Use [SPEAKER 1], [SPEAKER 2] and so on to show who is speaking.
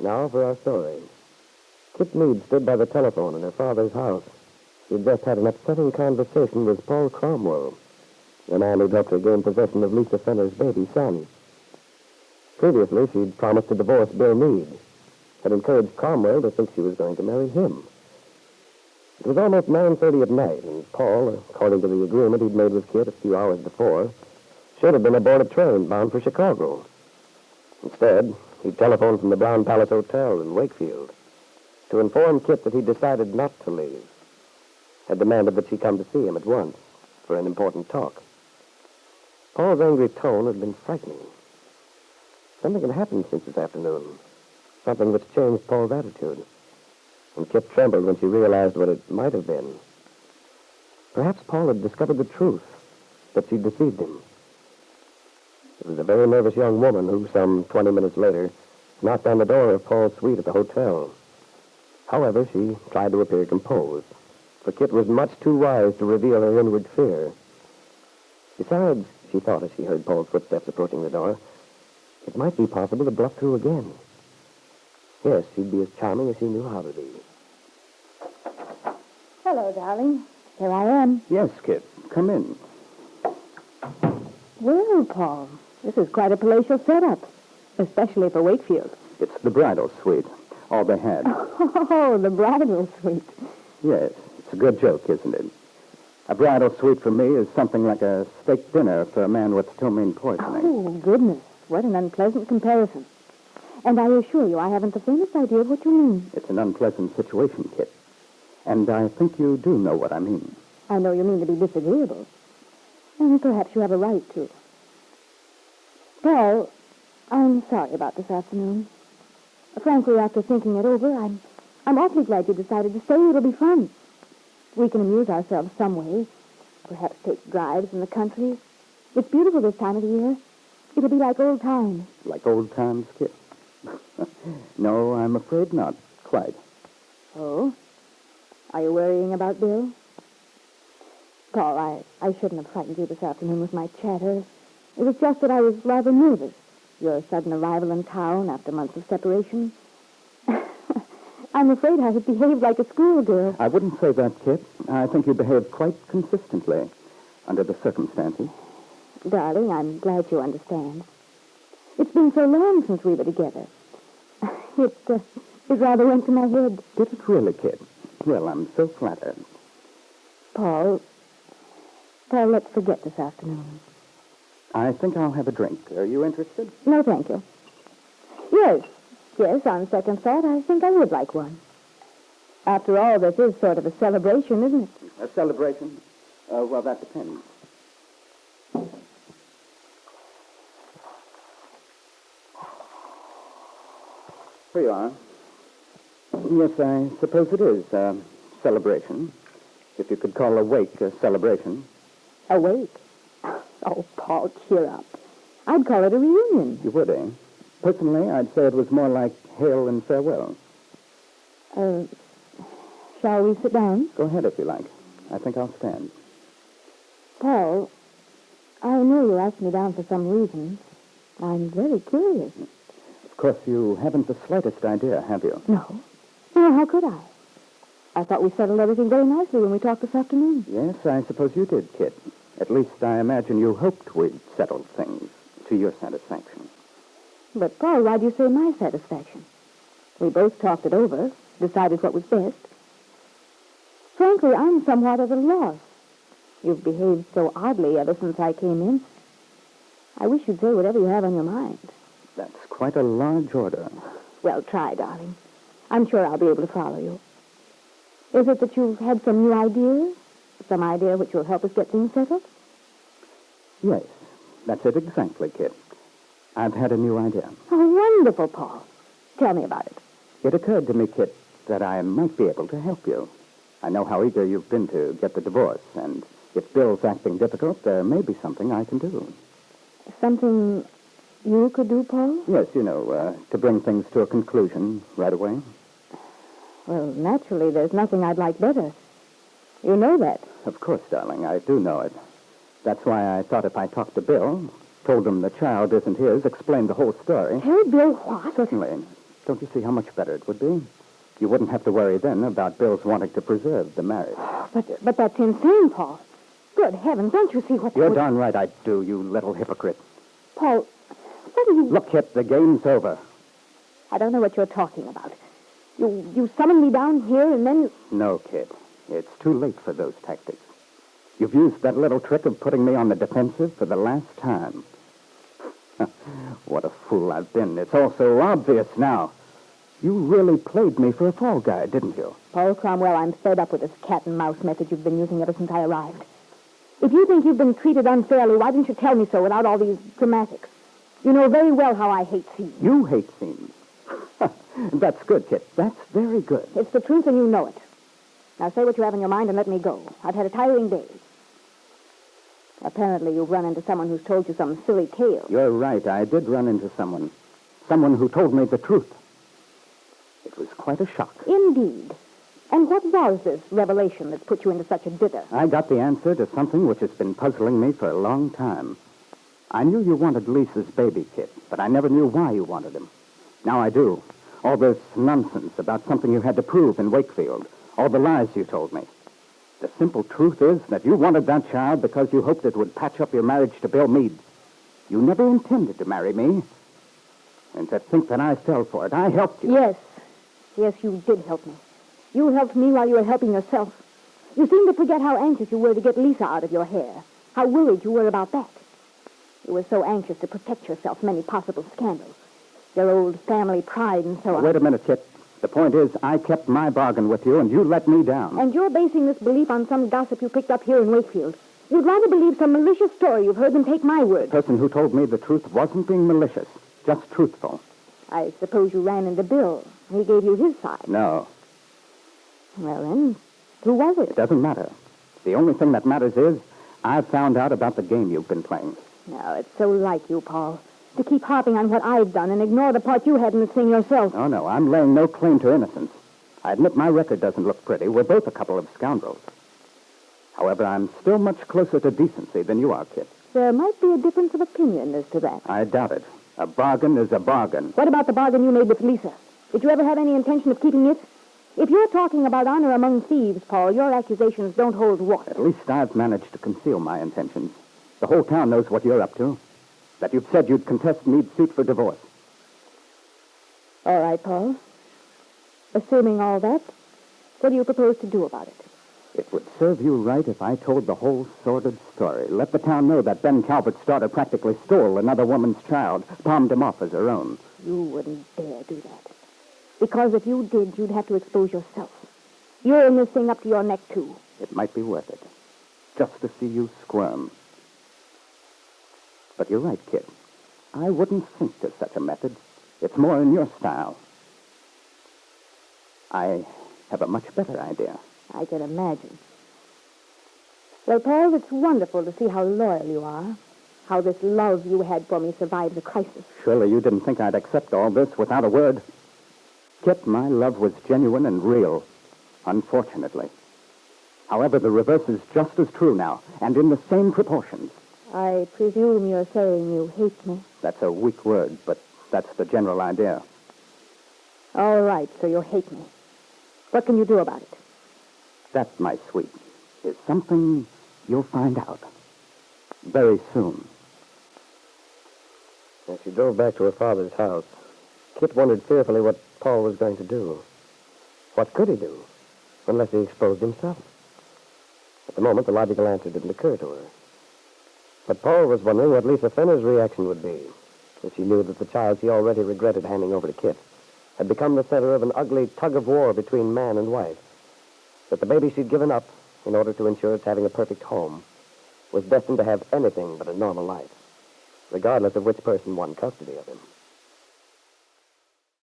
[SPEAKER 1] Now for our story. Kitt Meade stood by the telephone in her father's house. She had just had an upsetting conversation with Paul Cromwell, the man who'd helped her gain possession of Lisa Fenner's baby son. Previously, she'd promised to divorce Bill Meade, had encouraged Cromwell to think she was going to marry him. It was almost 9:30 at night, and Paul, according to the agreement he'd made with Kitt a few hours before, should have been aboard a train bound for Chicago. Instead, he telephoned from the Brown Palace Hotel in Wakefield to inform Kitt that he'd decided not to leave, had demanded that she come to see him at once for an important talk. Paul's angry tone had been frightening. Something had happened since this afternoon, something which changed Paul's attitude, and Kitt trembled when she realized what it might have been. Perhaps Paul had discovered the truth, that she'd deceived him. It was a very nervous young woman who, some 20 minutes later, knocked on the door of Paul's suite at the hotel. However, she tried to appear composed, for Kitt was much too wise to reveal her inward fear. Besides, she thought as she heard Paul's footsteps approaching the door, it might be possible to bluff through again. Yes, she'd be as charming as she knew how to be.
[SPEAKER 2] Hello, darling. Here I am.
[SPEAKER 3] Yes, Kitt. Come in.
[SPEAKER 2] Well, Paul, this is quite a palatial setup, especially for Wakefield.
[SPEAKER 3] It's the bridal suite. All they had.
[SPEAKER 2] Oh, the bridal suite.
[SPEAKER 3] Yes, it's a good joke, isn't it? A bridal suite for me is something like a steak dinner for a man with ptomaine poisoning.
[SPEAKER 2] Oh, goodness. What an unpleasant comparison. And I assure you, I haven't the faintest idea of what you mean.
[SPEAKER 3] It's an unpleasant situation, Kitt. And I think you do know what I mean.
[SPEAKER 2] I know you mean to be disagreeable. And perhaps you have a right to. Paul, I'm sorry about this afternoon. Frankly, after thinking it over, I'm awfully glad you decided to stay. It'll be fun. We can amuse ourselves some way. Perhaps take drives in the country. It's beautiful this time of the year. It'll be like old times.
[SPEAKER 3] Like old times, Kitt? No, I'm afraid not quite.
[SPEAKER 2] Oh? Are you worrying about Bill? Paul, I shouldn't have frightened you this afternoon with my chatter. It was just that I was rather nervous. Your sudden arrival in town after months of separation. I'm afraid I had behaved like a schoolgirl.
[SPEAKER 3] I wouldn't say that, Kitt. I think you behaved quite consistently under the circumstances.
[SPEAKER 2] Darling, I'm glad you understand. It's been so long since we were together. It rather went to my head.
[SPEAKER 3] Did it really, Kitt? Well, I'm so flattered.
[SPEAKER 2] Paul, let's forget this afternoon.
[SPEAKER 3] I think I'll have a drink. Are you interested?
[SPEAKER 2] No, thank you. Yes, on second thought, I think I would like one. After all, this is sort of a celebration, isn't it?
[SPEAKER 3] A celebration? Well, that depends. Here you are. Yes, I suppose it is a celebration. If you could call a wake a celebration.
[SPEAKER 2] A wake? Oh, Paul, cheer up. I'd call it a reunion.
[SPEAKER 3] You would, eh? Personally, I'd say it was more like hail and farewell.
[SPEAKER 2] Shall we sit down?
[SPEAKER 3] Go ahead if you like. I think I'll stand.
[SPEAKER 2] Paul, I know you asked me down for some reason. I'm very curious.
[SPEAKER 3] Of course, you haven't the slightest idea, have you?
[SPEAKER 2] No. Well, how could I? I thought we settled everything very nicely when we talked this afternoon.
[SPEAKER 3] Yes, I suppose you did, Kitt. At least I imagine you hoped we'd settled things to your satisfaction.
[SPEAKER 2] But, Paul, why do you say my satisfaction? We both talked it over, decided what was best. Frankly, I'm somewhat at a loss. You've behaved so oddly ever since I came in. I wish you'd say whatever you have on your mind.
[SPEAKER 3] That's quite a large order.
[SPEAKER 2] Well, try, darling. I'm sure I'll be able to follow you. Is it that you've had some new ideas? Some idea which will help us get things settled?
[SPEAKER 3] Yes, that's it exactly, Kitt. I've had a new idea.
[SPEAKER 2] Oh, wonderful, Paul. Tell me about it.
[SPEAKER 3] It occurred to me, Kitt, that I might be able to help you. I know how eager you've been to get the divorce, and if Bill's acting difficult, there may be something I can do.
[SPEAKER 2] Something you could do, Paul?
[SPEAKER 3] Yes, to bring things to a conclusion right away.
[SPEAKER 2] Well, naturally, there's nothing I'd like better. You know that.
[SPEAKER 3] Of course, darling, I do know it. That's why I thought if I talked to Bill, told him the child isn't his, explained the whole story.
[SPEAKER 2] Tell Bill what?
[SPEAKER 3] Certainly. Don't you see how much better it would be? You wouldn't have to worry then about Bill's wanting to preserve the marriage.
[SPEAKER 2] But that's insane, Paul. Good heavens, don't you see what...
[SPEAKER 3] You're darn right I do, you little hypocrite.
[SPEAKER 2] Paul, what are you...
[SPEAKER 3] Look, Kitt, the game's over.
[SPEAKER 2] I don't know what you're talking about. You summoned me down here and then...
[SPEAKER 3] No, Kitt. It's too late for those tactics. You've used that little trick of putting me on the defensive for the last time. What a fool I've been. It's all so obvious now. You really played me for a fall guy, didn't you?
[SPEAKER 2] Paul Cromwell, I'm fed up with this cat and mouse method you've been using ever since I arrived. If you think you've been treated unfairly, why didn't you tell me so without all these dramatics? You know very well how I hate scenes.
[SPEAKER 3] You hate scenes? That's good, Kitt. That's very good.
[SPEAKER 2] It's the truth and you know it. Now say what you have in your mind and let me go. I've had a tiring day. Apparently you've run into someone who's told you some silly tale.
[SPEAKER 3] You're right. I did run into someone. Someone who told me the truth. It was quite a shock.
[SPEAKER 2] Indeed. And what was this revelation that put you into such a dither?
[SPEAKER 3] I got the answer to something which has been puzzling me for a long time. I knew you wanted Lisa's baby, Kitt, but I never knew why you wanted him. Now I do. All this nonsense about something you had to prove in Wakefield. All the lies you told me. The simple truth is that you wanted that child because you hoped it would patch up your marriage to Bill Meade. You never intended to marry me. And to think that I fell for it, I helped you.
[SPEAKER 2] Yes. Yes, you did help me. You helped me while you were helping yourself. You seem to forget how anxious you were to get Lisa out of your hair. How worried you were about that. You were so anxious to protect yourself from any possible scandals. Your old family pride and so on.
[SPEAKER 3] Wait a minute, Kitt. The point is, I kept my bargain with you, and you let me down.
[SPEAKER 2] And you're basing this belief on some gossip you picked up here in Wakefield. You'd rather believe some malicious story you've heard than take my word.
[SPEAKER 3] The person who told me the truth wasn't being malicious, just truthful.
[SPEAKER 2] I suppose you ran into Bill. He gave you his side.
[SPEAKER 3] No.
[SPEAKER 2] Well, then, who was it?
[SPEAKER 3] It doesn't matter. The only thing that matters is I've found out about the game you've been playing.
[SPEAKER 2] No, it's so like you, Paul, to keep harping on what I've done and ignore the part you had in the thing yourself.
[SPEAKER 3] Oh, no, I'm laying no claim to innocence. I admit my record doesn't look pretty. We're both a couple of scoundrels. However, I'm still much closer to decency than you are, Kitt.
[SPEAKER 2] There might be a difference of opinion as to that.
[SPEAKER 3] I doubt it. A bargain is a bargain.
[SPEAKER 2] What about the bargain you made with Lisa? Did you ever have any intention of keeping it? If you're talking about honor among thieves, Paul, your accusations don't hold water.
[SPEAKER 3] At least I've managed to conceal my intentions. The whole town knows what you're up to. That you've said you'd contest Meade's suit for divorce.
[SPEAKER 2] All right, Paul. Assuming all that, what do you propose to do about it?
[SPEAKER 3] It would serve you right if I told the whole sordid story. Let the town know that Ben Calvert's daughter practically stole another woman's child, palmed him off as her own.
[SPEAKER 2] You wouldn't dare do that. Because if you did, you'd have to expose yourself. You're in this thing up to your neck, too.
[SPEAKER 3] It might be worth it. Just to see you squirm. But you're right, Kitt. I wouldn't think to such a method. It's more in your style. I have a much better idea.
[SPEAKER 2] I can imagine. Well, Paul, it's wonderful to see how loyal you are. How this love you had for me survived the crisis.
[SPEAKER 3] Surely you didn't think I'd accept all this without a word. Kitt, my love was genuine and real. Unfortunately. However, the reverse is just as true now, and in the same proportions.
[SPEAKER 2] I presume you're saying you hate me.
[SPEAKER 3] That's a weak word, but that's the general idea.
[SPEAKER 2] All right, so you hate me. What can you do about it?
[SPEAKER 3] That, my sweet, is something you'll find out very soon.
[SPEAKER 1] As she drove back to her father's house, Kitt wondered fearfully what Paul was going to do. What could he do, unless he exposed himself? At the moment, the logical answer didn't occur to her. But Paul was wondering what Lisa Fenner's reaction would be if she knew that the child she already regretted handing over to Kitt had become the center of an ugly tug-of-war between man and wife. That the baby she'd given up in order to ensure its having a perfect home was destined to have anything but a normal life, regardless of which person won custody of him.